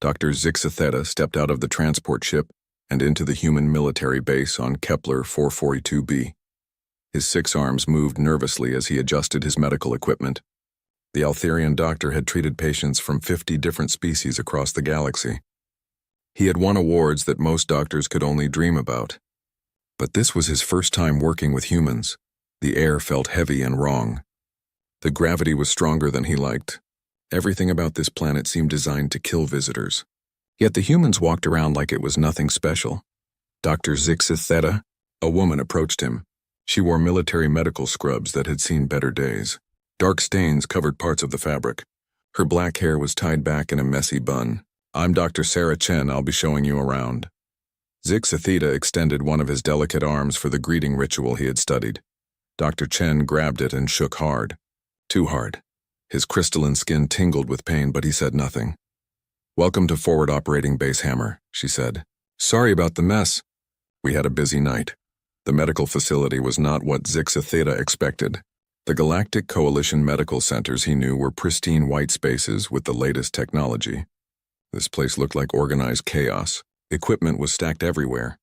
Dr. Zixatheta stepped out of the transport ship and into the human military base on Kepler 442b. His 6 arms moved nervously as he adjusted his medical equipment. The Altherian doctor had treated patients from 50 different species across the galaxy. He had won awards that most doctors could only dream about. But this was his first time working with humans. The air felt heavy and wrong. The gravity was stronger than he liked. Everything about this planet seemed designed to kill visitors. Yet the humans walked around like it was nothing special. Dr. Zixatheta, a woman, approached him. She wore military medical scrubs that had seen better days. Dark stains covered parts of the fabric. Her black hair was tied back in a messy bun. "I'm Dr. Sarah Chen. I'll be showing you around." Zixatheta extended one of his delicate arms for the greeting ritual he had studied. Dr. Chen grabbed it and shook hard. Too hard. His crystalline skin tingled with pain, but he said nothing. "Welcome to Forward Operating Base Hammer," she said. "Sorry about the mess. We had a busy night." The medical facility was not what Zixatheta expected. The Galactic Coalition medical centers he knew were pristine white spaces with the latest technology. This place looked like organized chaos. Equipment was stacked everywhere.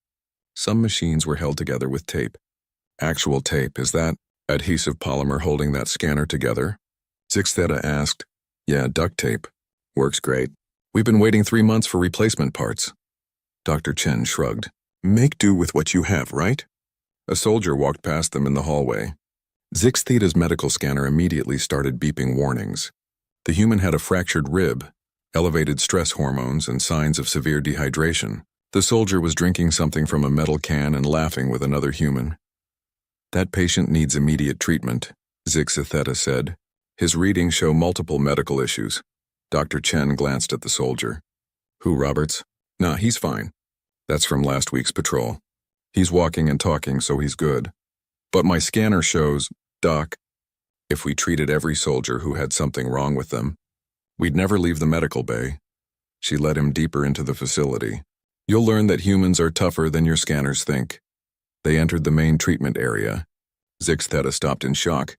Some machines were held together with tape. "Actual tape, is that adhesive polymer holding that scanner together?" Zixatheta asked. "Yeah, duct tape. Works great. We've been waiting 3 months for replacement parts." Dr. Chen shrugged. "Make do with what you have, right?" A soldier walked past them in the hallway. Zixatheta's medical scanner immediately started beeping warnings. The human had a fractured rib, elevated stress hormones, and signs of severe dehydration. The soldier was drinking something from a metal can and laughing with another human. "That patient needs immediate treatment," Zixatheta said. "His readings show multiple medical issues." Dr. Chen glanced at the soldier. "Who, Roberts?" "Nah, he's fine. That's from last week's patrol. He's walking and talking, so he's good. But my scanner shows, Doc, if we treated every soldier who had something wrong with them, we'd never leave the medical bay." She led him deeper into the facility. "You'll learn that humans are tougher than your scanners think." They entered the main treatment area. Zixatheta stopped in shock.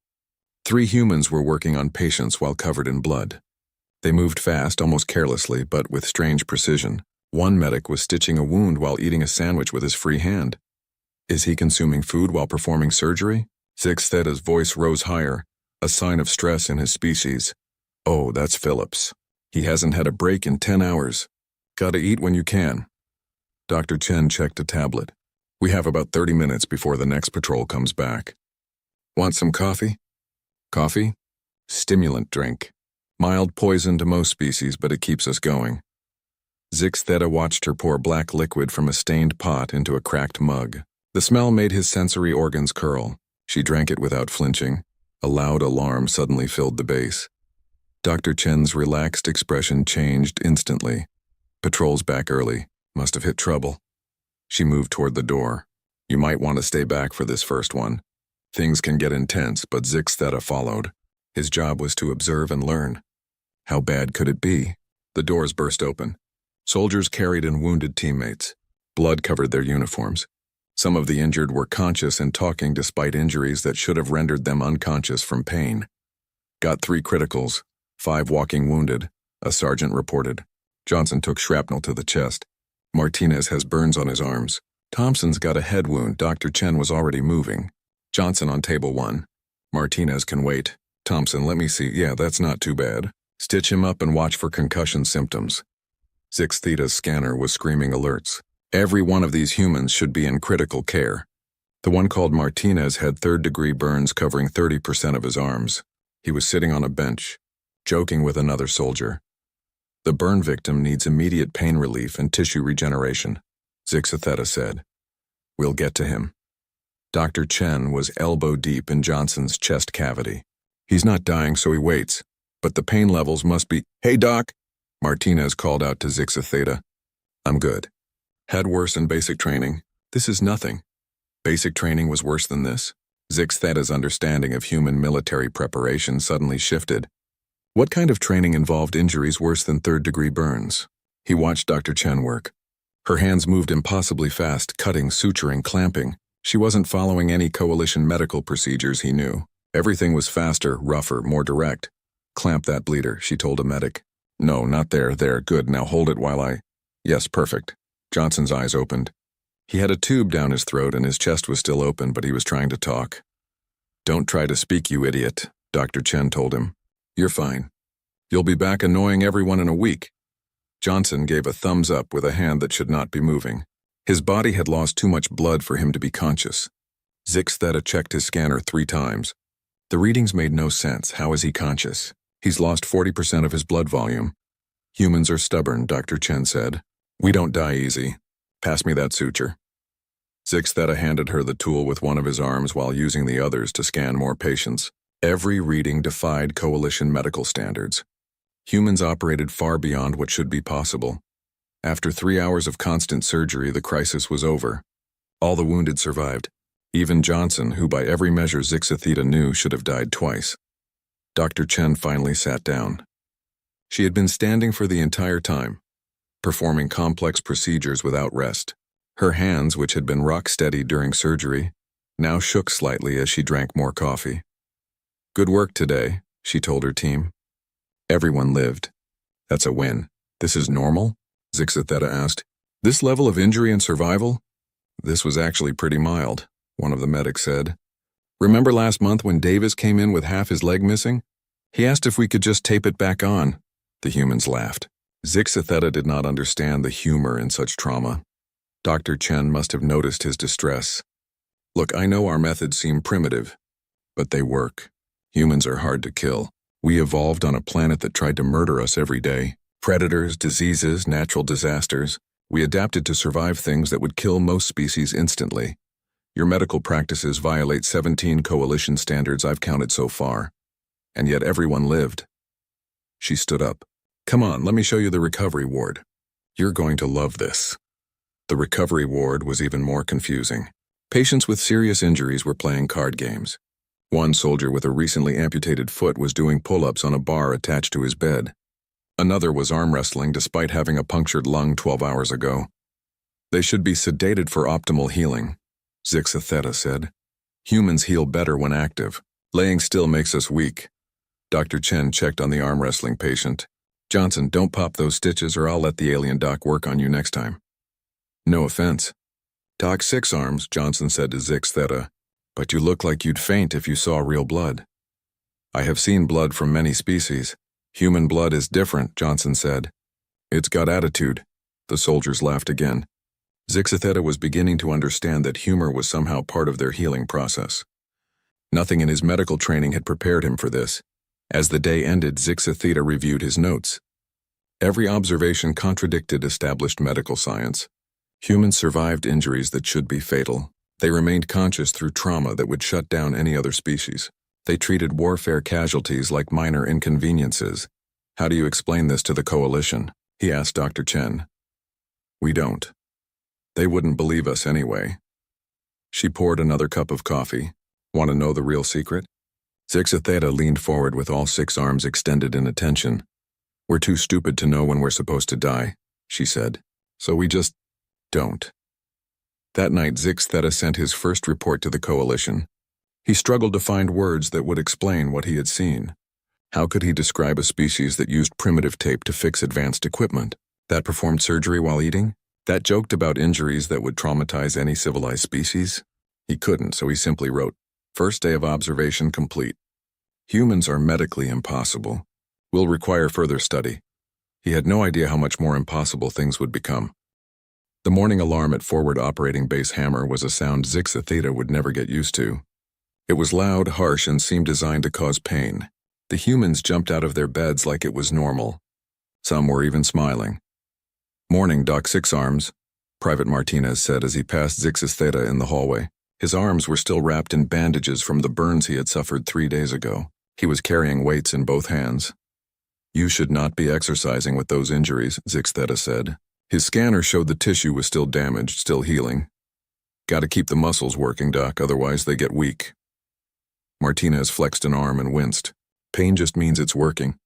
3 humans were working on patients while covered in blood. They moved fast, almost carelessly, but with strange precision. One medic was stitching a wound while eating a sandwich with his free hand. "Is he consuming food while performing surgery?" Zixatheta's voice rose higher, a sign of stress in his species. "Oh, that's Phillips. He hasn't had a break in 10 hours. Gotta eat when you can." Dr. Chen checked a tablet. "We have about 30 minutes before the next patrol comes back. Want some coffee?" "Coffee? Stimulant drink. Mild poison to most species, but it keeps us going." Zixatheta watched her pour black liquid from a stained pot into a cracked mug. The smell made his sensory organs curl. She drank it without flinching. A loud alarm suddenly filled the base. Dr. Chen's relaxed expression changed instantly. "Patrol's back early. Must have hit trouble." She moved toward the door. "You might want to stay back for this first one. Things can get intense," but Zixatheta followed. His job was to observe and learn. How bad could it be? The doors burst open. Soldiers carried in wounded teammates. Blood covered their uniforms. Some of the injured were conscious and talking despite injuries that should have rendered them unconscious from pain. "Got 3 criticals, 5 walking wounded," a sergeant reported. Johnson took shrapnel to the chest. Martinez has burns on his arms. Thompson's got a head wound. Dr. Chen was already moving. Johnson on table 1. Martinez can wait. Thompson, let me see. Yeah, that's not too bad. Stitch him up and watch for concussion symptoms. Zixatheta's scanner was screaming alerts. Every one of these humans should be in critical care. The one called Martinez had 3rd-degree burns covering 30% of his arms. He was sitting on a bench, joking with another soldier. "The burn victim needs immediate pain relief and tissue regeneration," Zixatheta said. "We'll get to him." Dr. Chen was elbow-deep in Johnson's chest cavity. "He's not dying, so he waits. But the pain levels must be—" "Hey, Doc!" Martinez called out to Zixatheta. "I'm good. Had worse in basic training. This is nothing." Basic training was worse than this? Zixatheta's understanding of human military preparation suddenly shifted. What kind of training involved injuries worse than 3rd-degree burns? He watched Dr. Chen work. Her hands moved impossibly fast, cutting, suturing, clamping. She wasn't following any coalition medical procedures he knew. Everything was faster, rougher, more direct. "Clamp that bleeder," she told a medic. No, not there, there, good, now hold it while I… Yes, perfect. Johnson's eyes opened. He had a tube down his throat and his chest was still open, but he was trying to talk. Don't try to speak, you idiot, Dr. Chen told him. You're fine. You'll be back annoying everyone in a week. Johnson gave a thumbs up with a hand that should not be moving. His body had lost too much blood for him to be conscious. Zix Theta checked his scanner 3 times. The readings made no sense. How is he conscious? He's lost 40% of his blood volume. Humans are stubborn, Dr. Chen said. We don't die easy. Pass me that suture. Zix Theta handed her the tool with one of his arms while using the others to scan more patients. Every reading defied coalition medical standards. Humans operated far beyond what should be possible. After 3 hours of constant surgery, the crisis was over. All the wounded survived. Even Johnson, who by every measure Zix Theta knew should have died twice. Dr. Chen finally sat down. She had been standing for the entire time, performing complex procedures without rest. Her hands, which had been rock steady during surgery, now shook slightly as she drank more coffee. Good work today, she told her team. Everyone lived. That's a win. This is normal? Zix Theta asked. This level of injury and survival? This was actually pretty mild, one of the medics said. Remember last month when Davis came in with half his leg missing? He asked if we could just tape it back on. The humans laughed. Zix Theta did not understand the humor in such trauma. Dr. Chen must have noticed his distress. Look, I know our methods seem primitive, but they work. Humans are hard to kill. We evolved on a planet that tried to murder us every day. Predators, diseases, natural disasters. We adapted to survive things that would kill most species instantly. Your medical practices violate 17 coalition standards I've counted so far. And yet everyone lived. She stood up. Come on, let me show you the recovery ward. You're going to love this. The recovery ward was even more confusing. Patients with serious injuries were playing card games. One soldier with a recently amputated foot was doing pull-ups on a bar attached to his bed. Another was arm wrestling despite having a punctured lung 12 hours ago. They should be sedated for optimal healing, Zix Theta said. Humans heal better when active. Laying still makes us weak. Dr. Chen checked on the arm wrestling patient. Johnson, don't pop those stitches or I'll let the alien doc work on you next time. No offense. Doc 6 arms, Johnson said to Zix Theta, but you look like you'd faint if you saw real blood. I have seen blood from many species. Human blood is different, Johnson said. It's got attitude. The soldiers laughed again. Zix Theta was beginning to understand that humor was somehow part of their healing process. Nothing in his medical training had prepared him for this. As the day ended, Zix Theta reviewed his notes. Every observation contradicted established medical science. Humans survived injuries that should be fatal. They remained conscious through trauma that would shut down any other species. They treated warfare casualties like minor inconveniences. How do you explain this to the coalition? He asked Dr. Chen. We don't. They wouldn't believe us anyway. She poured another cup of coffee. Want to know the real secret? Zix Theta leaned forward with all 6 arms extended in attention. We're too stupid to know when we're supposed to die, she said. So we just don't. That night, Zix Theta sent his first report to the coalition. He struggled to find words that would explain what he had seen. How could he describe a species that used primitive tape to fix advanced equipment? That performed surgery while eating? That joked about injuries that would traumatize any civilized species? He couldn't, so he simply wrote, First day of observation complete. Humans are medically impossible. Will require further study. He had no idea how much more impossible things would become. The morning alarm at Forward Operating Base Hammer was a sound Zix Theta would never get used to. It was loud, harsh, and seemed designed to cause pain. The humans jumped out of their beds like it was normal. Some were even smiling. Morning, Doc 6 arms, Private Martinez said as he passed Zix Theta in the hallway. His arms were still wrapped in bandages from the burns he had suffered 3 days ago. He was carrying weights in both hands. You should not be exercising with those injuries, Zix Theta said. His scanner showed the tissue was still damaged, still healing. Gotta keep the muscles working, Doc, otherwise they get weak. Martinez flexed an arm and winced. Pain just means it's working.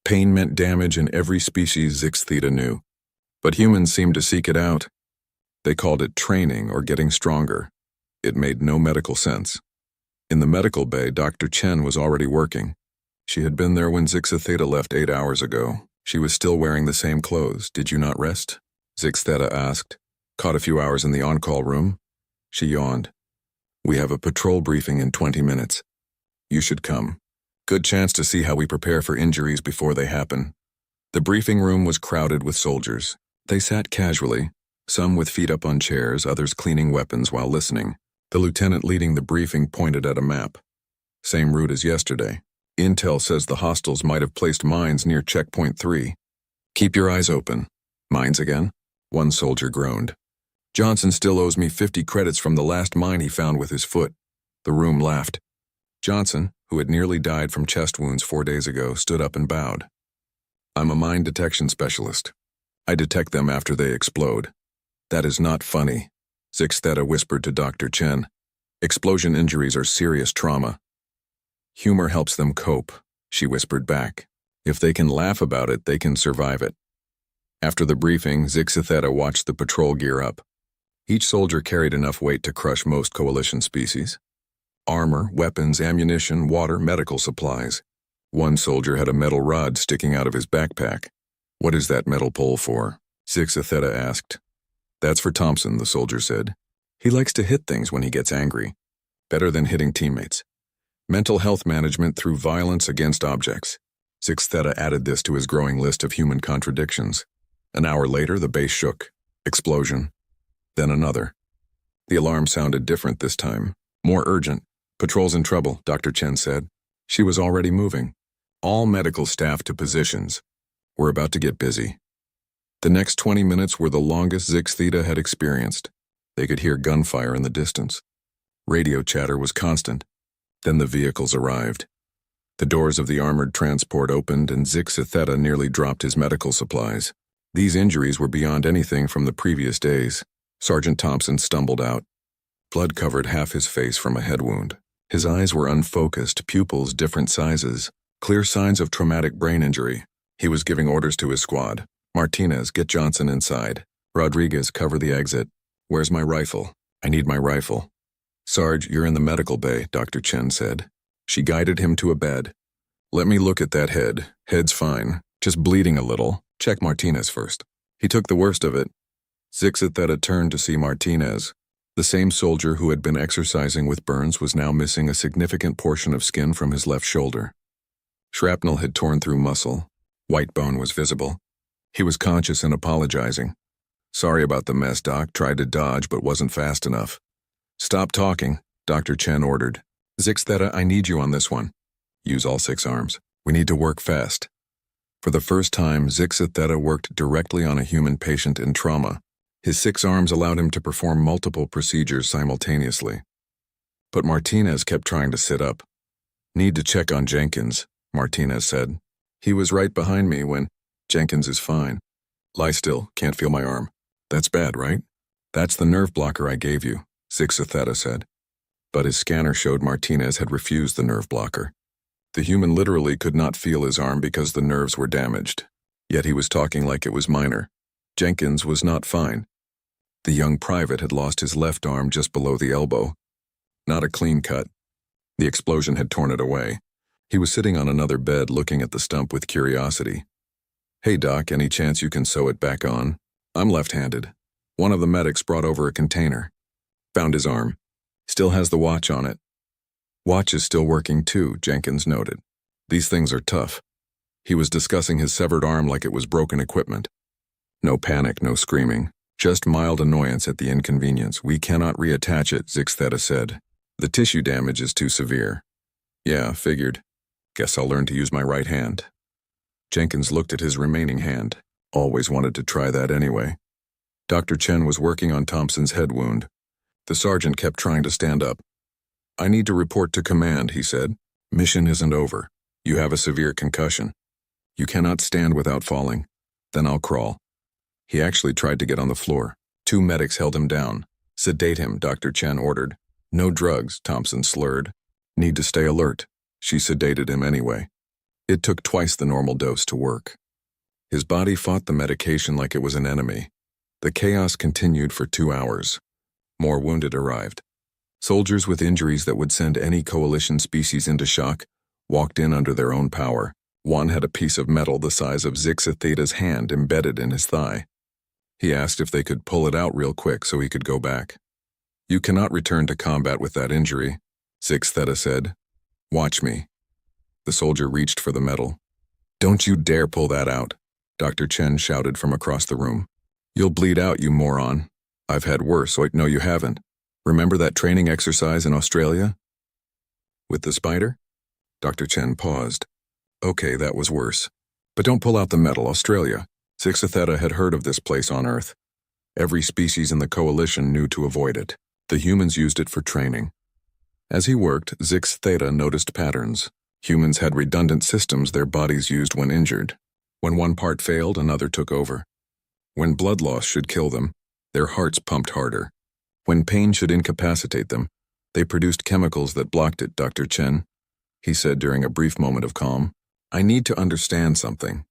Pain meant damage in every species Zix Theta knew. But humans seemed to seek it out. They called it training or getting stronger. It made no medical sense. In the medical bay, Dr. Chen was already working. She had been there when Zix Theta left 8 hours ago. She was still wearing the same clothes. Did you not rest? Zixtheta asked. Caught a few hours in the on-call room? She yawned. We have a patrol briefing in 20 minutes. You should come. Good chance to see how we prepare for injuries before they happen. The briefing room was crowded with soldiers. They sat casually, some with feet up on chairs, others cleaning weapons while listening. The lieutenant leading the briefing pointed at a map. Same route as yesterday. Intel says the hostiles might have placed mines near checkpoint 3. Keep your eyes open. Mines again? One soldier groaned. Johnson still owes me 50 credits from the last mine he found with his foot. The room laughed. Johnson, who had nearly died from chest wounds 4 days ago, stood up and bowed. I'm a mine detection specialist. I detect them after they explode. That is not funny, Zixtheta whispered to Dr. Chen. Explosion injuries are serious trauma. Humor helps them cope, she whispered back. If they can laugh about it, they can survive it. After the briefing, Zixtheta watched the patrol gear up. Each soldier carried enough weight to crush most coalition species. Armor, weapons, ammunition, water, medical supplies. One soldier had a metal rod sticking out of his backpack. What is that metal pole for? Zixtheta asked. That's for Thompson, the soldier said. He likes to hit things when he gets angry. Better than hitting teammates. Mental health management through violence against objects. Zixtheta added this to his growing list of human contradictions. An hour later, the base shook. Explosion. Then another. The alarm sounded different this time. More urgent. Patrol's in trouble, Dr. Chen said. She was already moving. All medical staff to positions. We're about to get busy. The next 20 minutes were the longest Zixtheta had experienced. They could hear gunfire in the distance. Radio chatter was constant. Then the vehicles arrived. The doors of the armored transport opened and Zixtheta nearly dropped his medical supplies. These injuries were beyond anything from the previous days. Sergeant Thompson stumbled out. Blood covered half his face from a head wound. His eyes were unfocused, pupils different sizes. Clear signs of traumatic brain injury. He was giving orders to his squad. Martinez, get Johnson inside. Rodriguez, cover the exit. Where's my rifle? I need my rifle. Sarge, you're in the medical bay, Dr. Chen said. She guided him to a bed. Let me look at that head. Head's fine. Just bleeding a little. Check Martinez first. He took the worst of it. Zixtheta turned to see Martinez. The same soldier who had been exercising with burns was now missing a significant portion of skin from his left shoulder. Shrapnel had torn through muscle. White bone was visible. He was conscious and apologizing. Sorry about the mess, Doc. Tried to dodge but wasn't fast enough. Stop talking, Dr. Chen ordered. Zixtheta, I need you on this one. Use all 6 arms. We need to work fast. For the first time, Zixtheta worked directly on a human patient in trauma. His 6 arms allowed him to perform multiple procedures simultaneously. But Martinez kept trying to sit up. Need to check on Jenkins, Martinez said. He was right behind me when... Jenkins is fine. Lie still, can't feel my arm. That's bad, right? That's the nerve blocker I gave you, Zixtheta said. But his scanner showed Martinez had refused the nerve blocker. The human literally could not feel his arm because the nerves were damaged. Yet he was talking like it was minor. Jenkins was not fine. The young private had lost his left arm just below the elbow. Not a clean cut. The explosion had torn it away. He was sitting on another bed looking at the stump with curiosity. Hey Doc, any chance you can sew it back on? I'm left-handed. One of the medics brought over a container. Found his arm. Still has the watch on it. Watch is still working too, Jenkins noted. These things are tough. He was discussing his severed arm like it was broken equipment. No panic, no screaming. Just mild annoyance at the inconvenience. We cannot reattach it, Zixtheta said. The tissue damage is too severe. Yeah, figured. Guess I'll learn to use my right hand. Jenkins looked at his remaining hand. Always wanted to try that anyway. Dr. Chen was working on Thompson's head wound. The sergeant kept trying to stand up. I need to report to command, he said. Mission isn't over. You have a severe concussion. You cannot stand without falling. Then I'll crawl. He actually tried to get on the floor. 2 medics held him down. Sedate him, Dr. Chen ordered. No drugs, Thompson slurred. Need to stay alert. She sedated him anyway. It took twice the normal dose to work. His body fought the medication like it was an enemy. The chaos continued for 2 hours. More wounded arrived. Soldiers with injuries that would send any coalition species into shock walked in under their own power. One had a piece of metal the size of Zixatheta's hand embedded in his thigh. He asked if they could pull it out real quick so he could go back. "You cannot return to combat with that injury," Zixtheta said. "Watch me." The soldier reached for the metal. "Don't you dare pull that out," Dr. Chen shouted from across the room. "You'll bleed out, you moron. I've had worse, so no you haven't. Remember that training exercise in Australia? With the spider?" Dr. Chen paused. "Okay, that was worse. But don't pull out the metal, Australia." Zixatheta had heard of this place on Earth. Every species in the coalition knew to avoid it. The humans used it for training. As he worked, Zixtheta noticed patterns. Humans had redundant systems their bodies used when injured. When one part failed, another took over. When blood loss should kill them, their hearts pumped harder. When pain should incapacitate them, they produced chemicals that blocked it, Dr. Chen. He said during a brief moment of calm. "I need to understand something.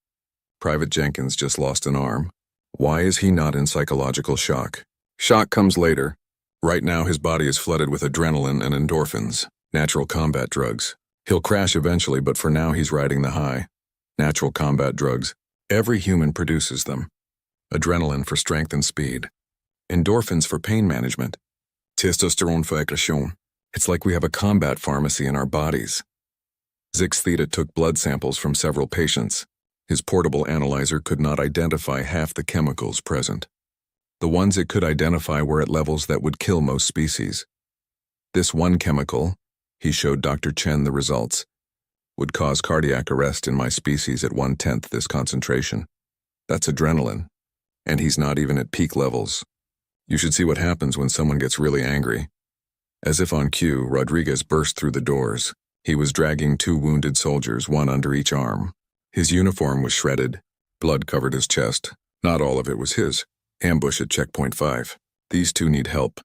Private Jenkins just lost an arm. Why is he not in psychological shock? Shock comes later. Right now his body is flooded with adrenaline and endorphins, natural combat drugs. He'll crash eventually, but for now he's riding the high. Natural combat drugs. Every human produces them. Adrenaline for strength and speed. Endorphins for pain management. Testosterone for aggression. It's like we have a combat pharmacy in our bodies." Zixtheta took blood samples from several patients. His portable analyzer could not identify half the chemicals present. The ones it could identify were at levels that would kill most species. This one chemical, he showed Dr. Chen the results, would cause cardiac arrest in my species at 1/10 this concentration. That's adrenaline, and he's not even at peak levels. You should see what happens when someone gets really angry. As if on cue, Rodriguez burst through the doors. He was dragging 2 wounded soldiers, one under each arm. His uniform was shredded. Blood covered his chest. Not all of it was his. Ambush at checkpoint 5. These 2 need help.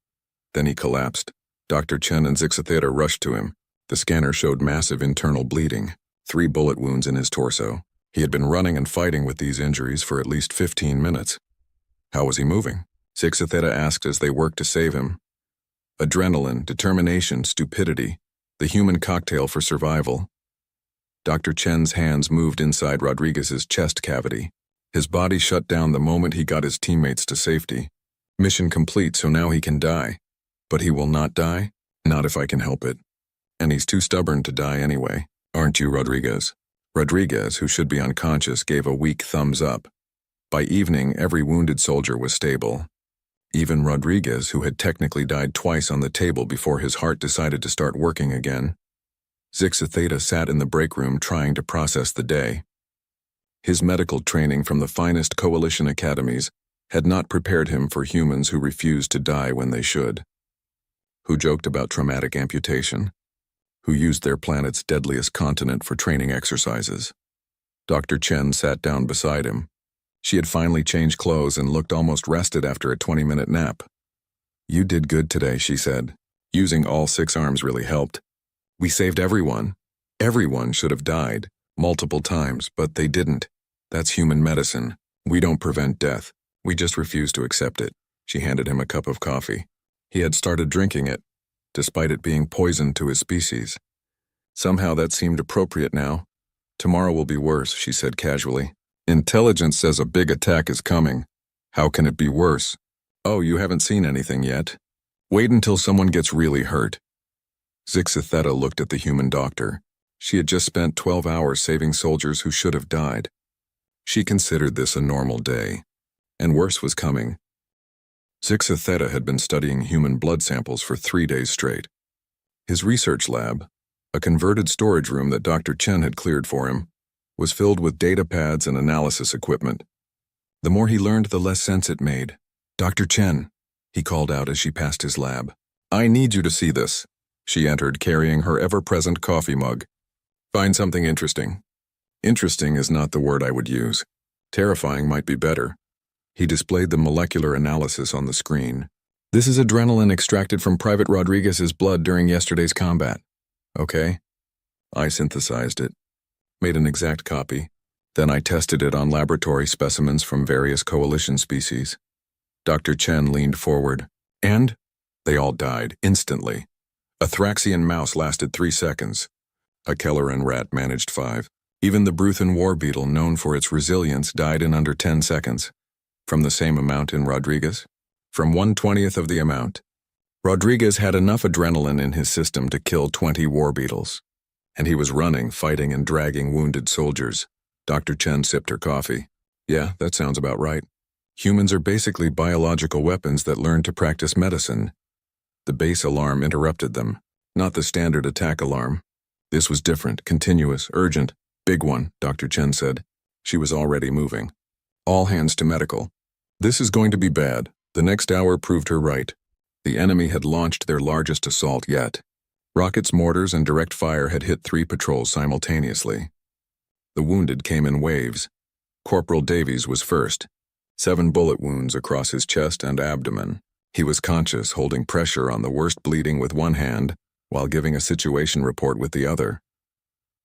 Then he collapsed. Dr. Chen and Zixatheta rushed to him. The scanner showed massive internal bleeding, 3 bullet wounds in his torso. He had been running and fighting with these injuries for at least 15 minutes. How was he moving? Zixatheta asked as they worked to save him. Adrenaline, determination, stupidity. The human cocktail for survival. Dr. Chen's hands moved inside Rodriguez's chest cavity. His body shut down the moment he got his teammates to safety. Mission complete, so now he can die. But he will not die? Not if I can help it. And he's too stubborn to die anyway. Aren't you, Rodriguez? Rodriguez, who should be unconscious, gave a weak thumbs up. By evening, every wounded soldier was stable. Even Rodriguez, who had technically died twice on the table before his heart decided to start working again. Zixatheta sat in the break room trying to process the day. His medical training from the finest coalition academies had not prepared him for humans who refused to die when they should. Who joked about traumatic amputation. Who used their planet's deadliest continent for training exercises. Dr. Chen sat down beside him. She had finally changed clothes and looked almost rested after a 20-minute nap. "You did good today," she said. "Using all 6 arms really helped. We saved everyone. Everyone should have died, multiple times, but they didn't. That's human medicine. We don't prevent death. We just refuse to accept it." She handed him a cup of coffee. He had started drinking it, despite it being poison to his species. Somehow that seemed appropriate now. "Tomorrow will be worse," she said casually. "Intelligence says a big attack is coming. How can it be worse?" "Oh, you haven't seen anything yet? Wait until someone gets really hurt." Zixatheta looked at the human doctor. She had just spent 12 hours saving soldiers who should have died. She considered this a normal day, and worse was coming. Zixatheta had been studying human blood samples for 3 days straight. His research lab, a converted storage room that Dr. Chen had cleared for him, was filled with data pads and analysis equipment. The more he learned, the less sense it made. "Dr. Chen," he called out as she passed his lab. "I need you to see this." She entered, carrying her ever-present coffee mug. "Find something interesting." Interesting is not the word I would use. Terrifying might be better. He displayed the molecular analysis on the screen. "This is adrenaline extracted from Private Rodriguez's blood during yesterday's combat." "Okay." I synthesized it, made an exact copy. Then I tested it on laboratory specimens from various coalition species. Dr. Chen leaned forward. "And?" "They all died, instantly. A Thraxian mouse lasted 3 seconds. A Kelleran rat managed 5. Even the Bruthan war beetle, known for its resilience, died in under 10 seconds. From the same amount in Rodriguez? From 1/20th of the amount. Rodriguez had enough adrenaline in his system to kill 20 war beetles. And he was running, fighting, and dragging wounded soldiers. Dr. Chen sipped her coffee. Yeah, that sounds about right. Humans are basically biological weapons that learn to practice medicine. The base alarm interrupted them, not the standard attack alarm. This was different, continuous, urgent. Big one, Dr. Chen said. She was already moving. All hands to medical. This is going to be bad. The next hour proved her right. The enemy had launched their largest assault yet. Rockets, mortars, and direct fire had hit 3 patrols simultaneously. The wounded came in waves. Corporal Davies was first. 7 bullet wounds across his chest and abdomen. He was conscious, holding pressure on the worst bleeding with one hand, while giving a situation report with the other.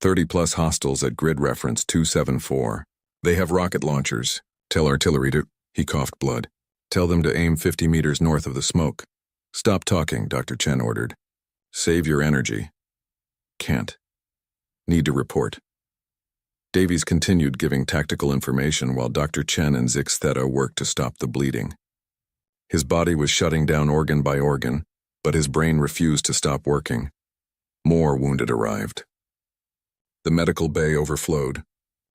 30-plus hostiles at grid reference 274. They have rocket launchers. Tell artillery to... He coughed blood. Tell them to aim 50 meters north of the smoke. Stop talking, Dr. Chen ordered. Save your energy. Can't. Need to report. Davies continued giving tactical information while Dr. Chen and Zix Theta worked to stop the bleeding. His body was shutting down organ by organ, but his brain refused to stop working. More wounded arrived. The medical bay overflowed.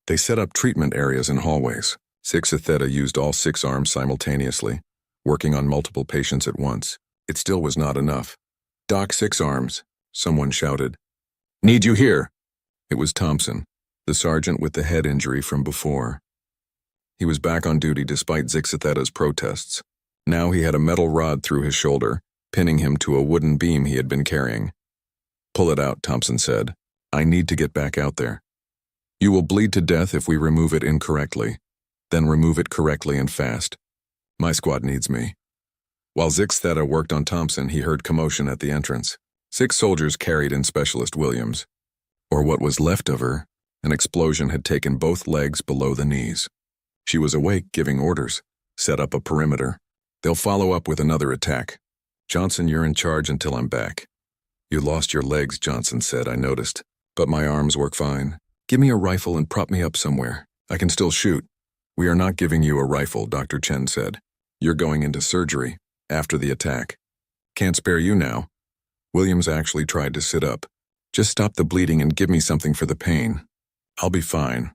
They set up treatment areas and hallways. Zix Theta used all 6 arms simultaneously, working on multiple patients at once. It still was not enough. Doc, 6 arms, someone shouted. Need you here. It was Thompson, the sergeant with the head injury from before. He was back on duty despite Zix Theta's protests. Now he had a metal rod through his shoulder, pinning him to a wooden beam he had been carrying. Pull it out, Thompson said. I need to get back out there. You will bleed to death if we remove it incorrectly. Then remove it correctly and fast. My squad needs me. While Zix Theta worked on Thompson, he heard commotion at the entrance. 6 soldiers carried in Specialist Williams. Or what was left of her, an explosion had taken both legs below the knees. She was awake, giving orders. Set up a perimeter. They'll follow up with another attack. Johnson, you're in charge until I'm back. You lost your legs, Johnson said, I noticed. But my arms work fine. Give me a rifle and prop me up somewhere. I can still shoot. We are not giving you a rifle, Dr. Chen said. You're going into surgery, after the attack. Can't spare you now. Williams actually tried to sit up. Just stop the bleeding and give me something for the pain. I'll be fine.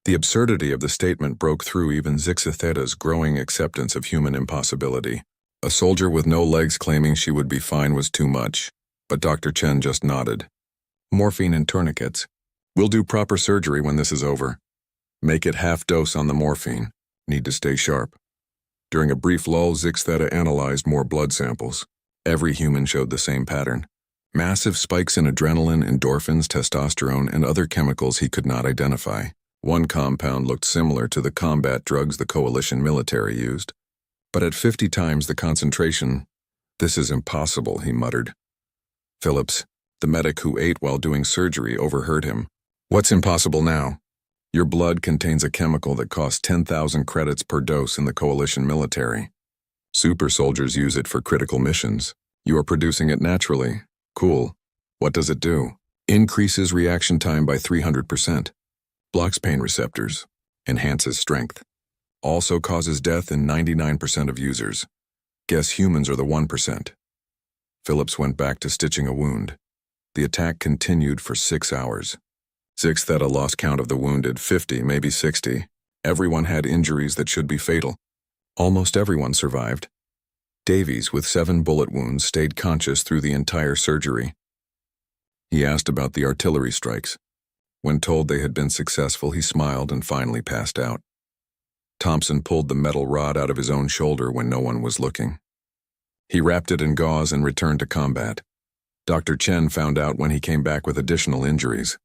The absurdity of the statement broke through even Zix Theta's growing acceptance of human impossibility. A soldier with no legs claiming she would be fine was too much, but Dr. Chen just nodded. Morphine and tourniquets. We'll do proper surgery when this is over. Make it half dose on the morphine. Need to stay sharp. During a brief lull, Zix Theta analyzed more blood samples. Every human showed the same pattern. Massive spikes in adrenaline, endorphins, testosterone, and other chemicals he could not identify. One compound looked similar to the combat drugs the coalition military used. But at 50 times the concentration, this is impossible, he muttered. Phillips, the medic who ate while doing surgery, overheard him. What's impossible now? Your blood contains a chemical that costs 10,000 credits per dose in the coalition military. Super soldiers use it for critical missions. You are producing it naturally. Cool. What does it do? Increases reaction time by 300%. Blocks pain receptors. Enhances strength. Also causes death in 99% of users. Guess humans are the 1%. Phillips went back to stitching a wound. The attack continued for 6 hours. Zix Theta lost count of the wounded, 50, maybe 60. Everyone had injuries that should be fatal. Almost everyone survived. Davies, with 7 bullet wounds, stayed conscious through the entire surgery. He asked about the artillery strikes. When told they had been successful, he smiled and finally passed out. Thompson pulled the metal rod out of his own shoulder when no one was looking. He wrapped it in gauze and returned to combat. Dr. Chen found out when he came back with additional injuries.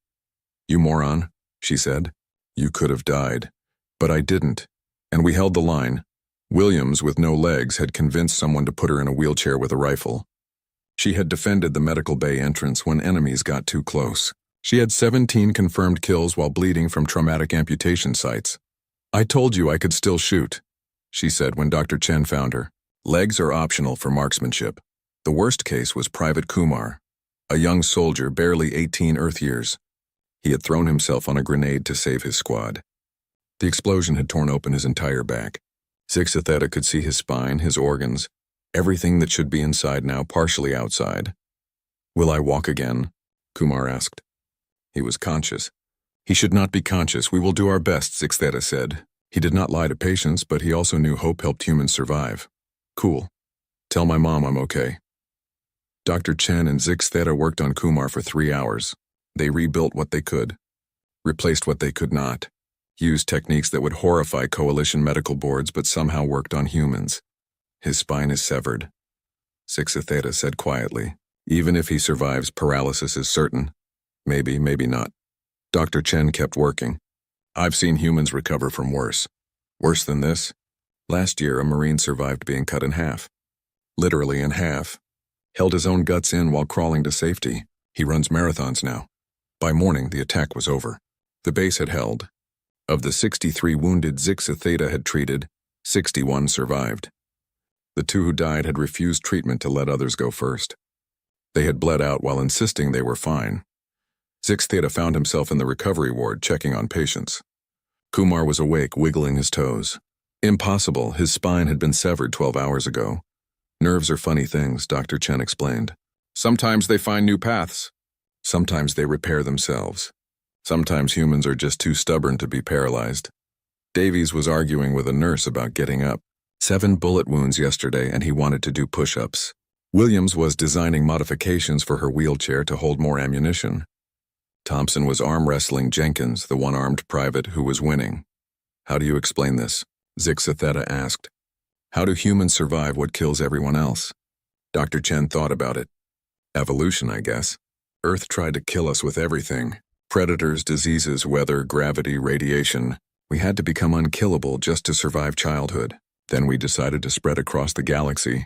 You moron, she said. You could have died. But I didn't. And we held the line. Williams, with no legs, had convinced someone to put her in a wheelchair with a rifle. She had defended the medical bay entrance when enemies got too close. She had 17 confirmed kills while bleeding from traumatic amputation sites. I told you I could still shoot, she said when Dr. Chen found her. Legs are optional for marksmanship. The worst case was Private Kumar, a young soldier barely 18 Earth years. He had thrown himself on a grenade to save his squad. The explosion had torn open his entire back. Zix Theta could see his spine, his organs, everything that should be inside now partially outside. "Will I walk again?" Kumar asked. He was conscious. "He should not be conscious. We will do our best," Zix Theta said. He did not lie to patients, but he also knew hope helped humans survive. "Cool. Tell my mom I'm okay." Dr. Chen and Zix Theta worked on Kumar for 3 hours. They rebuilt what they could, replaced what they could not, used techniques that would horrify coalition medical boards but somehow worked on humans. "His spine is severed," Zix Theta said quietly. "Even if he survives, paralysis is certain. Maybe, maybe not." Dr. Chen kept working. "I've seen humans recover from worse. Worse than this? Last year, a Marine survived being cut in half. Literally in half. Held his own guts in while crawling to safety. He runs marathons now." By morning, the attack was over. The base had held. Of the 63 wounded Zix Theta had treated, 61 survived. The 2 who died had refused treatment to let others go first. They had bled out while insisting they were fine. Zix Theta found himself in the recovery ward checking on patients. Kumar was awake, wiggling his toes. Impossible, his spine had been severed 12 hours ago. "Nerves are funny things," Dr. Chen explained. "Sometimes they find new paths. Sometimes they repair themselves. Sometimes humans are just too stubborn to be paralyzed." Davies was arguing with a nurse about getting up. 7 bullet wounds yesterday and he wanted to do push-ups. Williams was designing modifications for her wheelchair to hold more ammunition. Thompson was arm wrestling Jenkins, the one-armed private who was winning. "How do you explain this?" Zix Theta asked. "How do humans survive what kills everyone else?" Dr. Chen thought about it. "Evolution, I guess. Earth tried to kill us with everything. Predators, diseases, weather, gravity, radiation. We had to become unkillable just to survive childhood. Then we decided to spread across the galaxy.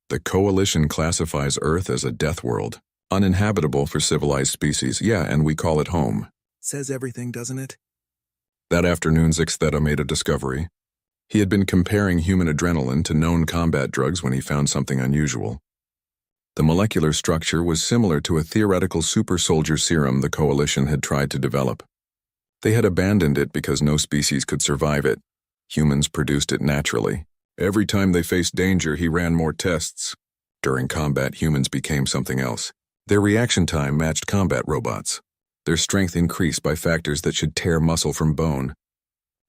The Coalition classifies Earth as a death world. Uninhabitable for civilized species, yeah, and we call it home." Says everything, doesn't it? That afternoon, Zix Theta made a discovery. He had been comparing human adrenaline to known combat drugs when he found something unusual. The molecular structure was similar to a theoretical super-soldier serum the Coalition had tried to develop. They had abandoned it because no species could survive it. Humans produced it naturally. Every time they faced danger, he ran more tests. During combat, humans became something else. Their reaction time matched combat robots. Their strength increased by factors that should tear muscle from bone.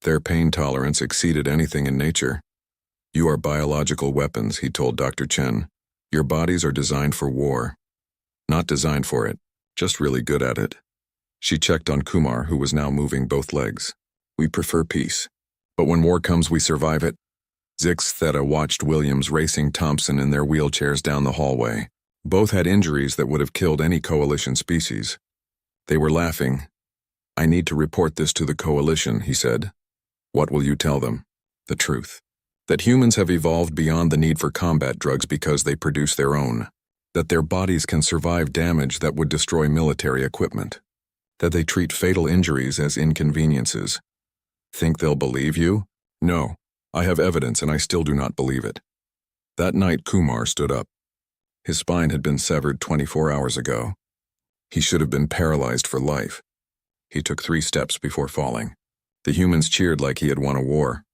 Their pain tolerance exceeded anything in nature. "You are biological weapons," he told Dr. Chen. "Your bodies are designed for war. Not designed for it, just really good at it." She checked on Kumar, who was now moving both legs. "We prefer peace. But when war comes, we survive it." Zix Theta watched Williams racing Thompson in their wheelchairs down the hallway. Both had injuries that would have killed any Coalition species. They were laughing. "I need to report this to the Coalition," he said. "What will you tell them?" "The truth. That humans have evolved beyond the need for combat drugs because they produce their own. That their bodies can survive damage that would destroy military equipment. That they treat fatal injuries as inconveniences." "Think they'll believe you?" "No. I have evidence and I still do not believe it." That night, Kumar stood up. His spine had been severed 24 hours ago. He should have been paralyzed for life. He took 3 steps before falling. The humans cheered like he had won a war.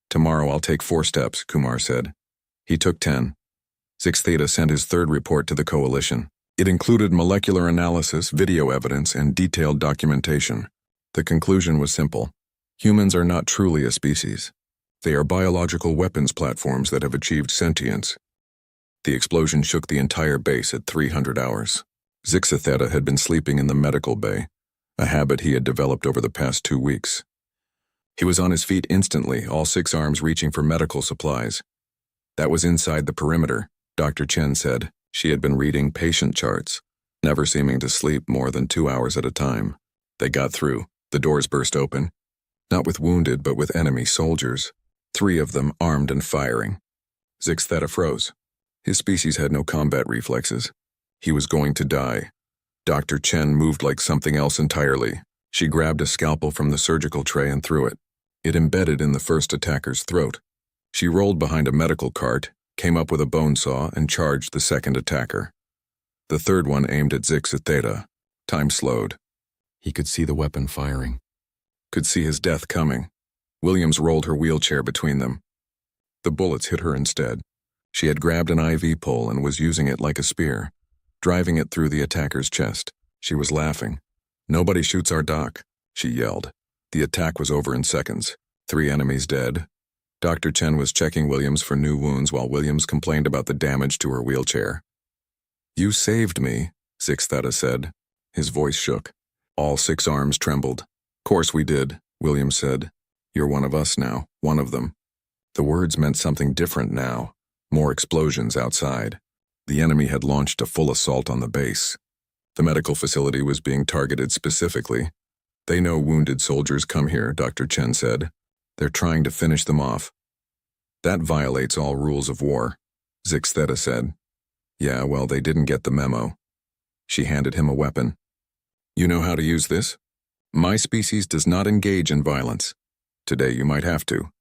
"Tomorrow I'll take 4 steps," Kumar said. He took 10. Zix Theta sent his 3rd report to the Coalition. It included molecular analysis, video evidence, and detailed documentation. The conclusion was simple. Humans are not truly a species. They are biological weapons platforms that have achieved sentience. The explosion shook the entire base at 300 hours. Zix Theta had been sleeping in the medical bay, a habit he had developed over the past 2 weeks. He was on his feet instantly, all 6 arms reaching for medical supplies. That was inside the perimeter, Dr. Chen said. She had been reading patient charts, never seeming to sleep more than 2 hours at a time. They got through. The doors burst open. Not with wounded, but with enemy soldiers. 3 of them armed and firing. Zix Theta froze. His species had no combat reflexes. He was going to die. Dr. Chen moved like something else entirely. She grabbed a scalpel from the surgical tray and threw it. It embedded in the first attacker's throat. She rolled behind a medical cart, came up with a bone saw, and charged the second attacker. The third one aimed at Zix Theta. Time slowed. He could see the weapon firing. Could see his death coming. Williams rolled her wheelchair between them. The bullets hit her instead. She had grabbed an IV pole and was using it like a spear, driving it through the attacker's chest. She was laughing. "Nobody shoots our doc," she yelled. The attack was over in seconds. 3 enemies dead. Dr. Chen was checking Williams for new wounds while Williams complained about the damage to her wheelchair. "You saved me," Zixtheta said. His voice shook. All 6 arms trembled. "Course we did," Williams said. "You're one of us now, one of them." The words meant something different now. More explosions outside. The enemy had launched a full assault on the base. The medical facility was being targeted specifically. "They know wounded soldiers come here," Dr. Chen said. "They're trying to finish them off." "That violates all rules of war," Zixtheta said. "Yeah, well, they didn't get the memo." She handed him a weapon. "You know how to use this? My species does not engage in violence. Today you might have to.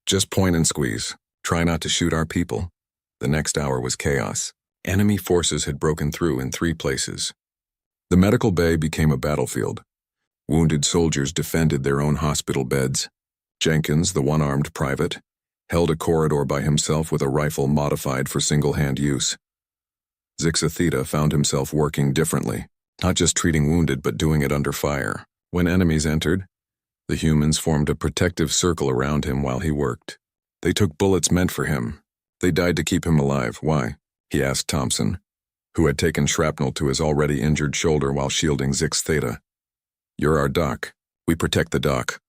Just point and squeeze. Try not to shoot our people." The next hour was chaos. Enemy forces had broken through in 3 places. The medical bay became a battlefield. Wounded soldiers defended their own hospital beds. Jenkins, the one-armed private, held a corridor by himself with a rifle modified for single-hand use. Zixtheta found himself working differently, not just treating wounded but doing it under fire. When enemies entered, the humans formed a protective circle around him while he worked. They took bullets meant for him. They died to keep him alive. Why? He asked Thompson, who had taken shrapnel to his already injured shoulder while shielding Zixtheta. "You're our doc. We protect the doc."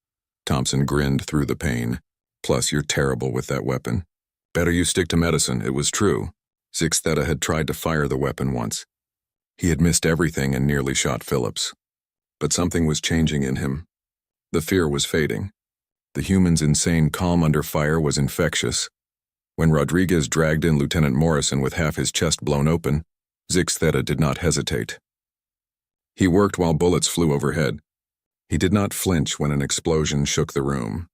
Thompson grinned through the pain. "Plus, you're terrible with that weapon. Better you stick to medicine." It was true. Zixtheta had tried to fire the weapon once. He had missed everything and nearly shot Phillips. But something was changing in him. The fear was fading. The human's insane calm under fire was infectious. When Rodriguez dragged in Lieutenant Morrison with half his chest blown open, Zixtheta did not hesitate. He worked while bullets flew overhead. He did not flinch when an explosion shook the room.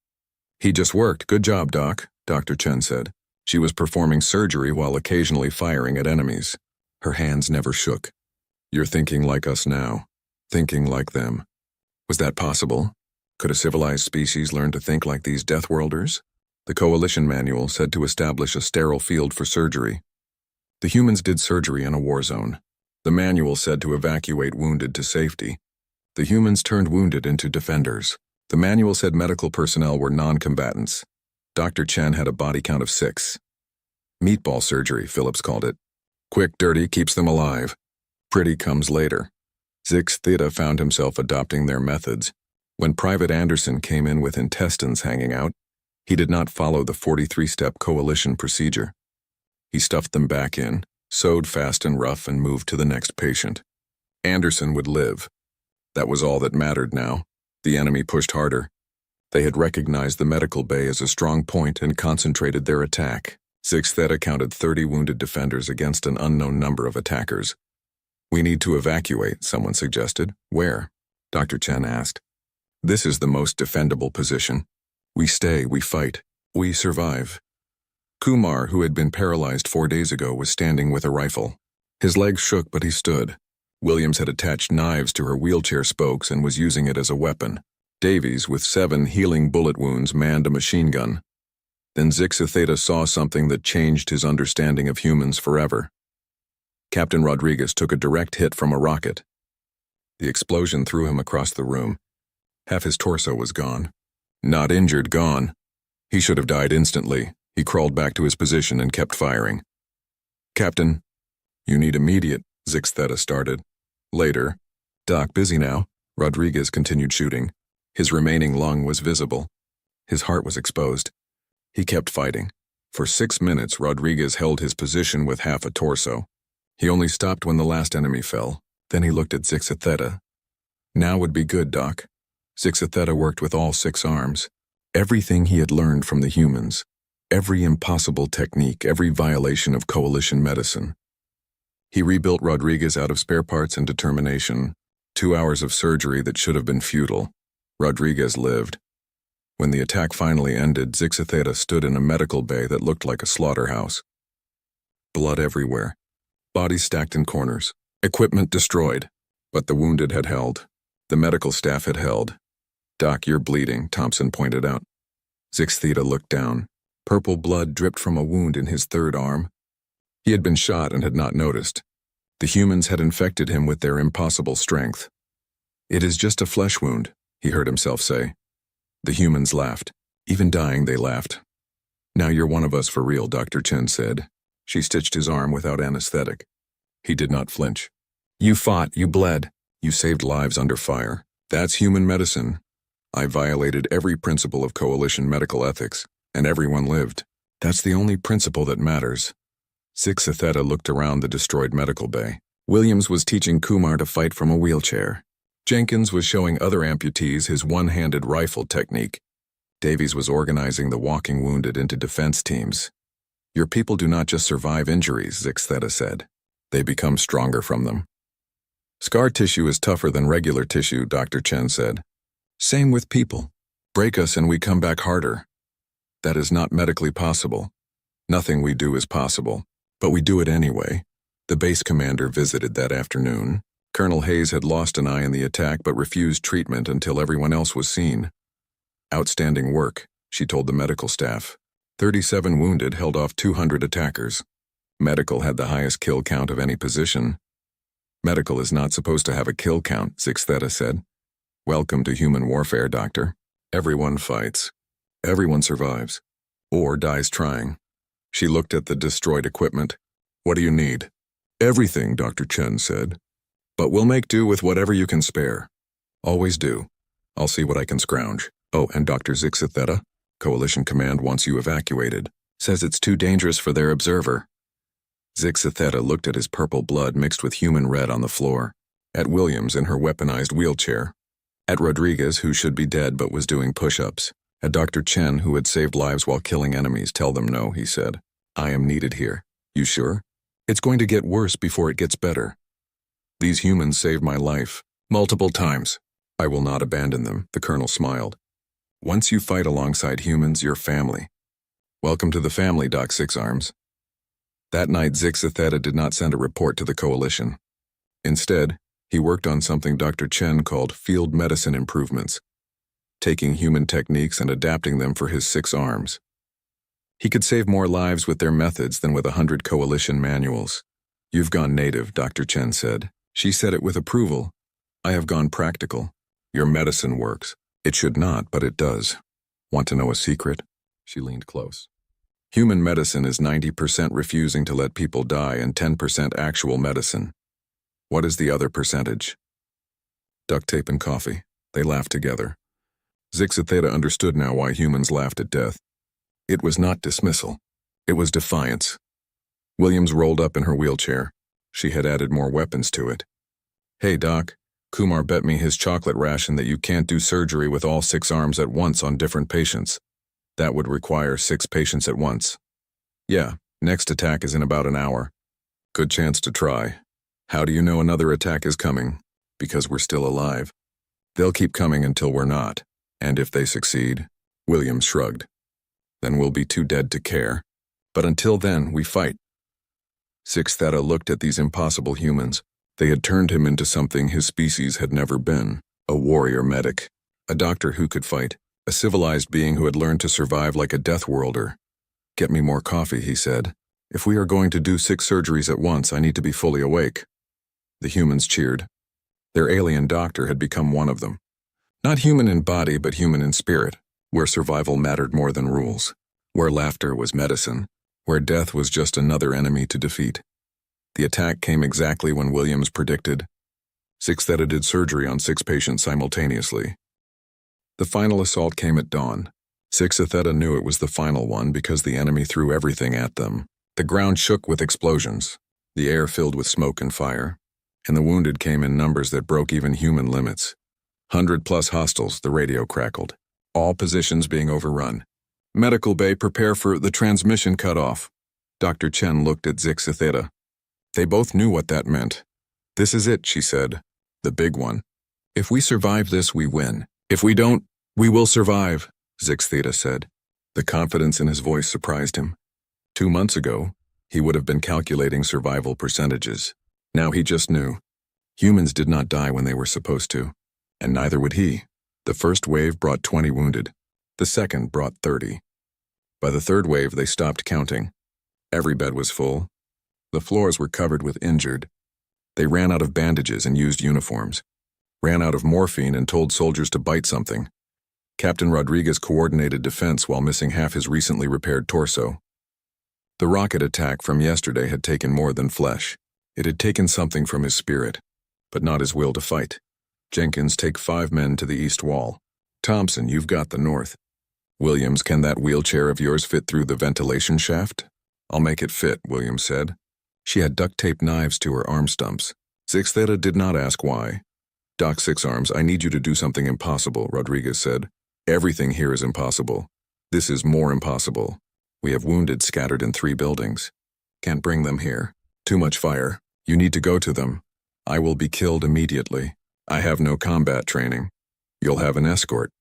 "He just worked. Good job, Doc," Dr. Chen said. She was performing surgery while occasionally firing at enemies. Her hands never shook. "You're thinking like us now. Thinking like them." Was that possible? Could a civilized species learn to think like these Deathworlders? The Coalition manual said to establish a sterile field for surgery. The humans did surgery in a war zone. The manual said to evacuate wounded to safety. The humans turned wounded into defenders. The manual said medical personnel were non-combatants. Dr. Chen had a body count of 6. Meatball surgery, Phillips called it. Quick, dirty, keeps them alive. Pretty comes later. Zixtheta found himself adopting their methods. When Private Anderson came in with intestines hanging out, he did not follow the 43-step coalition procedure. He stuffed them back in, sewed fast and rough, and moved to the next patient. Anderson would live. That was all that mattered now. The enemy pushed harder. They had recognized the medical bay as a strong point and concentrated their attack. Zixtheta counted 30 wounded defenders against an unknown number of attackers. "We need to evacuate," someone suggested. "Where?" Dr. Chen asked. "This is the most defendable position. We stay, we fight, we survive." Kumar, who had been paralyzed 4 days ago, was standing with a rifle. His legs shook, but he stood. Williams had attached knives to her wheelchair spokes and was using it as a weapon. Davies, with 7 healing bullet wounds, manned a machine gun. Then Zixtheta saw something that changed his understanding of humans forever. Captain Rodriguez took a direct hit from a rocket. The explosion threw him across the room. Half his torso was gone. Not injured, gone. He should have died instantly. He crawled back to his position and kept firing. "Captain, you need immediate," Zixtheta started. Later. "Doc, busy now." Rodriguez continued shooting. His remaining lung was visible. His heart was exposed. He kept fighting. For 6 minutes, Rodriguez held his position with half a torso. He only stopped when the last enemy fell. Then he looked at Zixtheta. "Now would be good, Doc." Zixtheta worked with all 6 arms. Everything he had learned from the humans. Every impossible technique, every violation of coalition medicine. He rebuilt Rodriguez out of spare parts and determination. 2 hours of surgery that should have been futile. Rodriguez lived. When the attack finally ended, Zixtheta stood in a medical bay that looked like a slaughterhouse. Blood everywhere. Bodies stacked in corners. Equipment destroyed. But the wounded had held. The medical staff had held. "Doc, you're bleeding," Thompson pointed out. Zix Theta looked down. Purple blood dripped from a wound in his third arm. He had been shot and had not noticed. The humans had infected him with their impossible strength. "It is just a flesh wound," he heard himself say. The humans laughed. Even dying, they laughed. "Now you're one of us for real," Dr. Chen said. She stitched his arm without anesthetic. He did not flinch. "You fought, you bled, you saved lives under fire. That's human medicine. I violated every principle of coalition medical ethics, and everyone lived. That's the only principle that matters." Zix Theta looked around the destroyed medical bay. Williams was teaching Kumar to fight from a wheelchair. Jenkins was showing other amputees his one-handed rifle technique. Davies was organizing the walking wounded into defense teams. "Your people do not just survive injuries," Zix Theta said. "They become stronger from them." "Scar tissue is tougher than regular tissue," Dr. Chen said. "Same with people. Break us and we come back harder. That is not medically possible. Nothing we do is possible, but we do it anyway." The base commander visited that afternoon. Colonel Hayes had lost an eye in the attack but refused treatment until everyone else was seen. "Outstanding work," she told the medical staff. 37 wounded held off 200 attackers. Medical had the highest kill count of any position. "Medical is not supposed to have a kill count," Zix Theta said. "Welcome to human warfare, Doctor. Everyone fights. Everyone survives. Or dies trying." She looked at the destroyed equipment. "What do you need?" "Everything," Dr. Chen said. "But we'll make do with whatever you can spare." "Always do. I'll see what I can scrounge. Oh, and Dr. Zix Theta, Coalition Command wants you evacuated. Says it's too dangerous for their observer." Zix Theta looked at his purple blood mixed with human red on the floor, at Williams in her weaponized wheelchair, at Rodriguez, who should be dead but was doing push-ups, at Dr. Chen, who had saved lives while killing enemies. "Tell them no," he said. "I am needed here." "You sure? It's going to get worse before it gets better. These humans saved my life, multiple times. I will not abandon them," the colonel smiled. "Once you fight alongside humans, you're family." "Welcome to the family, Doc Six Arms." That night, Zix Theta did not send a report to the coalition. Instead, he worked on something Dr. Chen called field medicine improvements, taking human techniques and adapting them for his 6 arms. He could save more lives with their methods than with 100 coalition manuals. "You've gone native," Dr. Chen said. She said it with approval. "I have gone practical. Your medicine works. It should not, but it does. Want to know a secret?" She leaned close. "Human medicine is 90% refusing to let people die and 10% actual medicine. What is the other percentage?" "Duct tape and coffee." They laughed together. Zix Theta understood now why humans laughed at death. It was not dismissal. It was defiance. Williams rolled up in her wheelchair. She had added more weapons to it. "Hey, Doc, Kumar bet me his chocolate ration that you can't do surgery with all 6 arms at once on different patients. That would require 6 patients at once." "Yeah, next attack is in about an hour." "Good chance to try. How do you know another attack is coming?" "Because we're still alive. They'll keep coming until we're not. And if they succeed," Williams shrugged, "then we'll be too dead to care. But until then, we fight." Zix Theta looked at these impossible humans. They had turned him into something his species had never been: a warrior medic, a doctor who could fight, a civilized being who had learned to survive like a death worlder. "Get me more coffee," he said. "If we are going to do 6 surgeries at once, I need to be fully awake." The humans cheered. Their alien doctor had become one of them. Not human in body, but human in spirit, where survival mattered more than rules, where laughter was medicine, where death was just another enemy to defeat. The attack came exactly when Williams predicted. Zix Theta did surgery on 6 patients simultaneously. The final assault came at dawn. Zix Theta knew it was the final one because the enemy threw everything at them. The ground shook with explosions, the air filled with smoke and fire, and the wounded came in numbers that broke even human limits. 100+ hostiles, the radio crackled. All positions being overrun. "Medical bay, prepare for the transmission cutoff." Dr. Chen looked at Zix Theta. They both knew what that meant. "This is it," she said. "The big one. If we survive this, we win. If we don't, we will survive," Zix Theta said. The confidence in his voice surprised him. 2 months ago, he would have been calculating survival percentages. Now he just knew. Humans did not die when they were supposed to. And neither would he. The first wave brought 20 wounded. The second brought 30. By the third wave, they stopped counting. Every bed was full. The floors were covered with injured. They ran out of bandages and used uniforms. Ran out of morphine and told soldiers to bite something. Captain Rodriguez coordinated defense while missing half his recently repaired torso. The rocket attack from yesterday had taken more than flesh. It had taken something from his spirit, but not his will to fight. Jenkins, take 5 men to the east wall. Thompson, you've got the north. Williams, can that wheelchair of yours fit through the ventilation shaft? I'll make it fit, Williams said. She had duct-taped knives to her arm stumps. Six Theta did not ask why. Doc Six Arms, I need you to do something impossible, Rodriguez said. Everything here is impossible. This is more impossible. We have wounded scattered in 3 buildings. Can't bring them here. Too much fire. You need to go to them. I will be killed immediately. I have no combat training. You'll have an escort.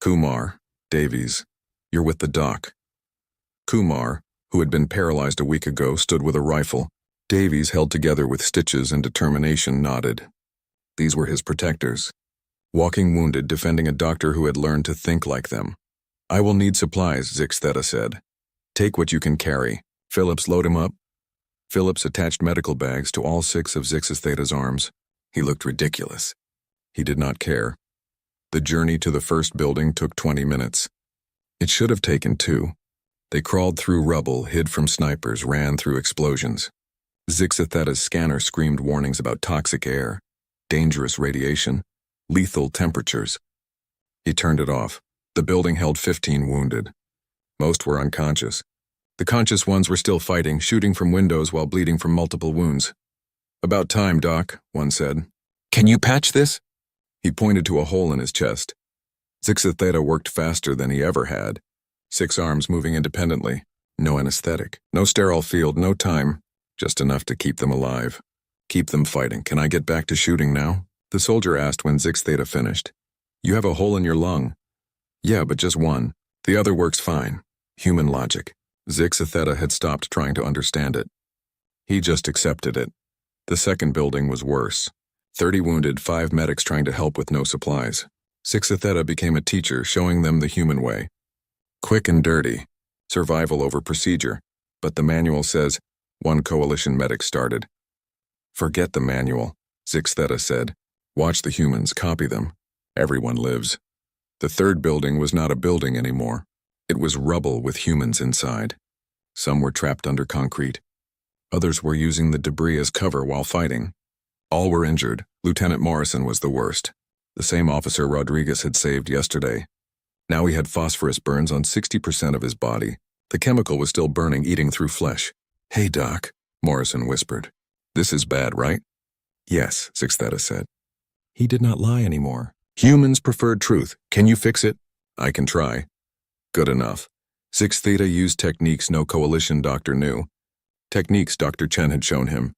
Kumar, Davies, you're with the doc. Kumar, who had been paralyzed a week ago, stood with a rifle. Davies, held together with stitches and determination, nodded. These were his protectors. Walking wounded, defending a doctor who had learned to think like them. I will need supplies, Six Theta said. Take what you can carry. Phillips, load him up. Phillips attached medical bags to all 6 of Six Theta's arms. He looked ridiculous. He did not care. The journey to the first building took 20 minutes. It should have taken 2. They crawled through rubble, hid from snipers, ran through explosions. Six Theta's scanner screamed warnings about toxic air, dangerous radiation, lethal temperatures. He turned it off. The building held 15 wounded. Most were unconscious. The conscious ones were still fighting, shooting from windows while bleeding from multiple wounds. About time, Doc, one said. Can you patch this? He pointed to a hole in his chest. Six Theta worked faster than he ever had. 6 arms moving independently. No anesthetic. No sterile field, no time. Just enough to keep them alive. Keep them fighting. Can I get back to shooting now? The soldier asked when Six Theta finished. You have a hole in your lung. Yeah, but just one. The other works fine. Human logic. Six Theta had stopped trying to understand it. He just accepted it. The second building was worse. 30 wounded, 5 medics trying to help with no supplies. Six Theta became a teacher, showing them the human way. Quick and dirty. Survival over procedure. But the manual says, one coalition medic started. Forget the manual, Six Theta said. Watch the humans, copy them. Everyone lives. The third building was not a building anymore. It was rubble with humans inside. Some were trapped under concrete. Others were using the debris as cover while fighting. All were injured. Lieutenant Morrison was the worst. The same officer Rodriguez had saved yesterday. Now he had phosphorus burns on 60% of his body. The chemical was still burning, eating through flesh. Hey, Doc, Morrison whispered. This is bad, right? Yes, Six Theta said. He did not lie anymore. Humans preferred truth. Can you fix it? I can try. Good enough. Six Theta used techniques no coalition doctor knew. Techniques Dr. Chen had shown him.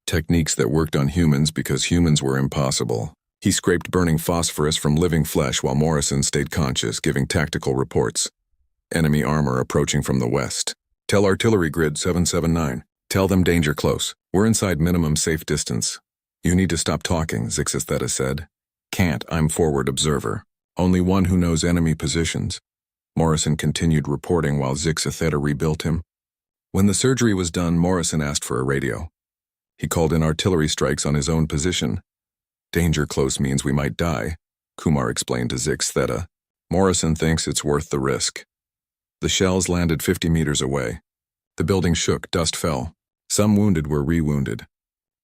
Techniques that worked on humans because humans were impossible. He scraped burning phosphorus from living flesh while Morrison stayed conscious, giving tactical reports. Enemy armor approaching from the west. Tell artillery grid 779. Tell them danger close. We're inside minimum safe distance. You need to stop talking, Six Theta said. Can't, I'm forward observer. Only one who knows enemy positions. Morrison continued reporting while Six Theta rebuilt him. When the surgery was done, Morrison asked for a radio. He called in artillery strikes on his own position. Danger close means we might die, Kumar explained to Six Theta. Morrison thinks it's worth the risk. The shells landed 50 meters away. The building shook, dust fell. Some wounded were re-wounded.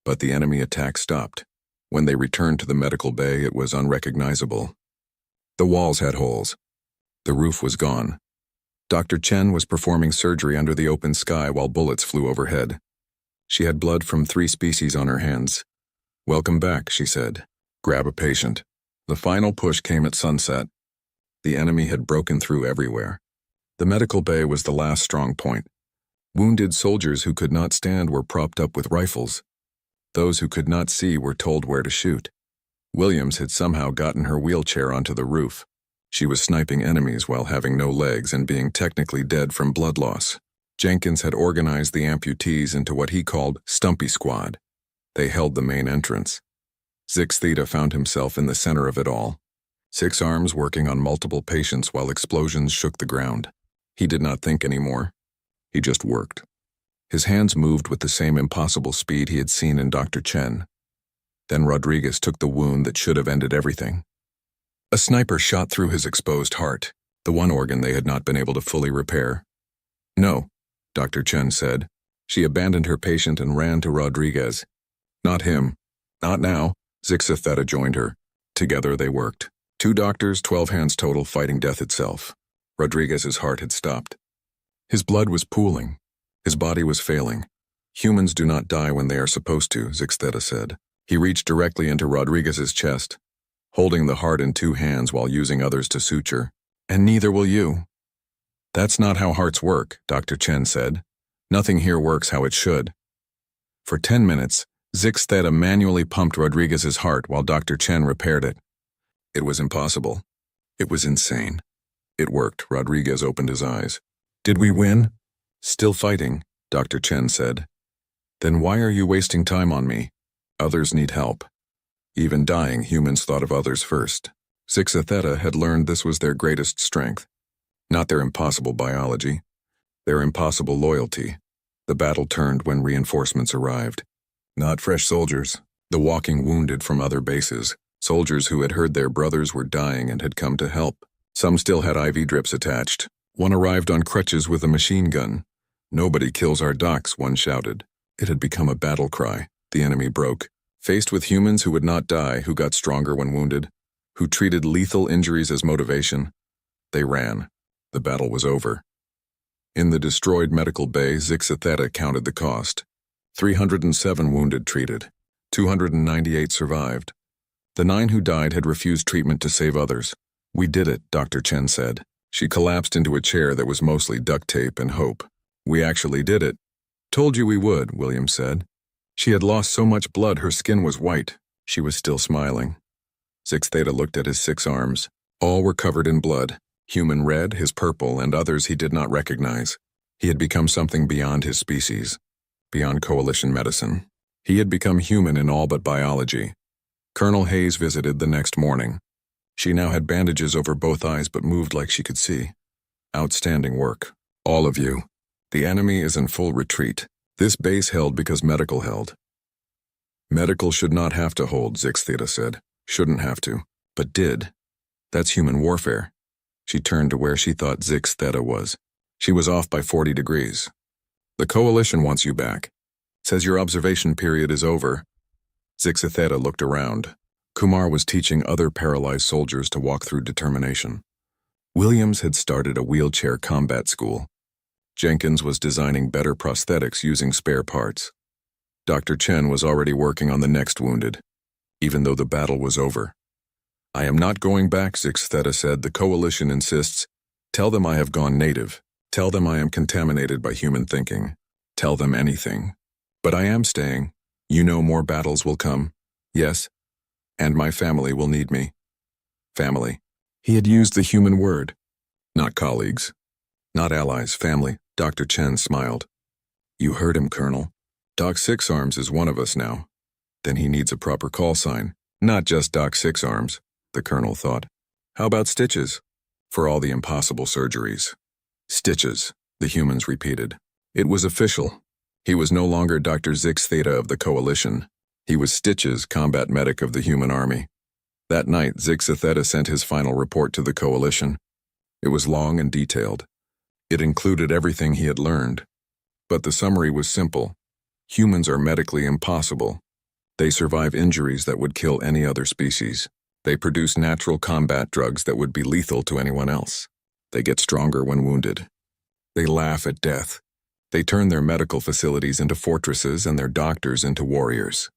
But the enemy attack stopped. When they returned to the medical bay, it was unrecognizable. The walls had holes. The roof was gone. Dr. Chen was performing surgery under the open sky while bullets flew overhead. She had blood from 3 species on her hands. Welcome back, she said. Grab a patient. The final push came at sunset. The enemy had broken through everywhere. The medical bay was the last strong point. Wounded soldiers who could not stand were propped up with rifles. Those who could not see were told where to shoot. Williams had somehow gotten her wheelchair onto the roof. She was sniping enemies while having no legs and being technically dead from blood loss. Jenkins had organized the amputees into what he called Stumpy Squad. They held the main entrance. Six Theta found himself in the center of it all. 6 arms working on multiple patients while explosions shook the ground. He did not think anymore. He just worked. His hands moved with the same impossible speed he had seen in Dr. Chen. Then Rodriguez took the wound that should have ended everything. A sniper shot through his exposed heart, the one organ they had not been able to fully repair. "No," Dr. Chen said. She abandoned her patient and ran to Rodriguez. "Not him. Not now." Zixatheta joined her. Together they worked. 2 doctors, 12 hands total, fighting death itself. Rodriguez's heart had stopped. His blood was pooling. His body was failing. "Humans do not die when they are supposed to," Zixatheta said. He reached directly into Rodriguez's chest, holding the heart in 2 hands while using others to suture. "And neither will you." "That's not how hearts work," Dr. Chen said. "Nothing here works how it should." For 10 minutes, Zixatheta manually pumped Rodriguez's heart while Dr. Chen repaired it. It was impossible. It was insane. It worked. Rodriguez opened his eyes. "Did we win?" "Still fighting," Dr. Chen said. "Then why are you wasting time on me? Others need help." Even dying, humans thought of others first. Zixatheta had learned this was their greatest strength. Not their impossible biology, their impossible loyalty. The battle turned when reinforcements arrived. Not fresh soldiers, the walking wounded from other bases, soldiers who had heard their brothers were dying and had come to help. Some still had IV drips attached. One arrived on crutches with a machine gun. "Nobody kills our docs," one shouted. It had become a battle cry. The enemy broke. Faced with humans who would not die, who got stronger when wounded, who treated lethal injuries as motivation, they ran. The battle was over. In the destroyed medical bay, Zixatheta counted the cost. 307 wounded treated. 298 survived. The 9 who died had refused treatment to save others. "We did it," Dr. Chen said. She collapsed into a chair that was mostly duct tape and hope. "We actually did it." "Told you we would," William said. She had lost so much blood her skin was white. She was still smiling. Zixatheta looked at his 6 arms. All were covered in blood. Human red, his purple, and others he did not recognize. He had become something beyond his species, beyond coalition medicine. He had become human in all but biology. Colonel Hayes visited the next morning. She now had bandages over both eyes but moved like she could see. "Outstanding work. All of you. The enemy is in full retreat. This base held because medical held." "Medical should not have to hold," Zixatheta said. "Shouldn't have to, but did. That's human warfare." She turned to where she thought Zixatheta was. She was off by 40 degrees. "The coalition wants you back. Says your observation period is over." Zixatheta looked around. Kumar was teaching other paralyzed soldiers to walk through determination. Williams had started a wheelchair combat school. Jenkins was designing better prosthetics using spare parts. Dr. Chen was already working on the next wounded, even though the battle was over. "I am not going back," Zixatheta said. "The coalition insists. Tell them I have gone native. Tell them I am contaminated by human thinking. Tell them anything. But I am staying. You know more battles will come. Yes. And my family will need me." Family. He had used the human word. Not colleagues. Not allies, family. Dr. Chen smiled. "You heard him, Colonel. Doc 6 Arms is one of us now. Then he needs a proper call sign. Not just Doc 6 Arms," the Colonel thought. "How about Stitches? For all the impossible surgeries." "Stitches," the humans repeated. It was official. He was no longer Dr. Zixatheta of the Coalition. He was Stitches, combat medic of the human army. That night, Zixatheta sent his final report to the Coalition. It was long and detailed. It included everything he had learned. But the summary was simple. Humans are medically impossible. They survive injuries that would kill any other species. They produce natural combat drugs that would be lethal to anyone else. They get stronger when wounded. They laugh at death. They turn their medical facilities into fortresses and their doctors into warriors.